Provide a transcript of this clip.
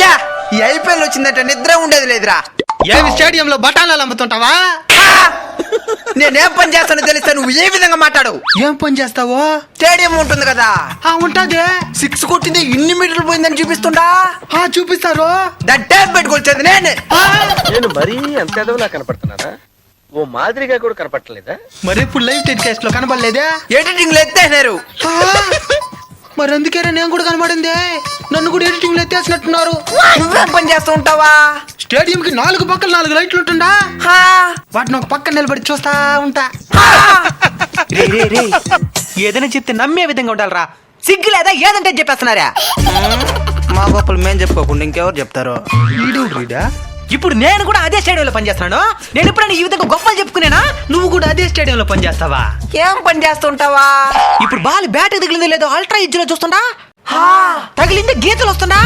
చా ఈ ఐపీఎల్ వచ్చిందంటే నిద్ర ఉండేది లేదురా. ఏమి స్టేడియంలో బఠానాలు అమ్ముతుంటావా? నేనేం పని చేస్తానో తెలిస్తే నువ్వు ఏ విధంగా మాట్లాడు. ఏం పని చేస్తావో? స్టేడియం ఉంటుంది కదా, ఉంటది. 6 కొట్టింది ఇన్ని మీటర్లు పోయిందని చూపిస్తుండా. చూపిస్తారు. దట్టేసి పెట్టుకొచ్చేది నేనే. నేను మరీ అంత ఎదవలా కనపడుతున్నానా? ఓ మాదిరిగా కూడా కనపడలేదా? మరి ఇప్పుడు లైవ్ టెలికాస్ట్ లో కనబడలేదే? ఎడిటింగ్ లో ఎత్తేసినారు. మరి అందుకేనా నేను కూడా కనబడింది. నన్ను కూడా ఎడిటింగ్ లో ఎత్తేసినట్టున్నారు. నువ్వేం పని చేస్తూ ఉంటావా? స్టేడియం కి 4 పక్కల 4 లైట్లు ఉంటుందా? వాటిని ఒక పక్కన నిలబడి చూస్తా ఉంటా. ఏదైనా చెప్తే నమ్మే విధంగా ఉండాలరా. సిగ్గు లేదా? ఏదంటే చెప్పేస్తున్నారా? మా గొప్పలు మేం చెప్పుకోకుండా ఇంకెవరు చెప్తారు? ఇప్పుడు నేను కూడా అదే స్టేడియంలో పనిచేస్తున్నాను. నేను ఎప్పుడైనా ఈ విధంగా గొప్పలు చెప్పుకునేనా? నువ్వు కూడా అదే స్టేడియంలో పనిచేస్తావా? ఏం పని చేస్తుంటావా? ఇప్పుడు బాల్ బ్యాట్ తగిలిందో లేదో అల్ట్రా ఇజ్జులో చూస్తుండా. తగిలింది గీతలు వస్తుందా.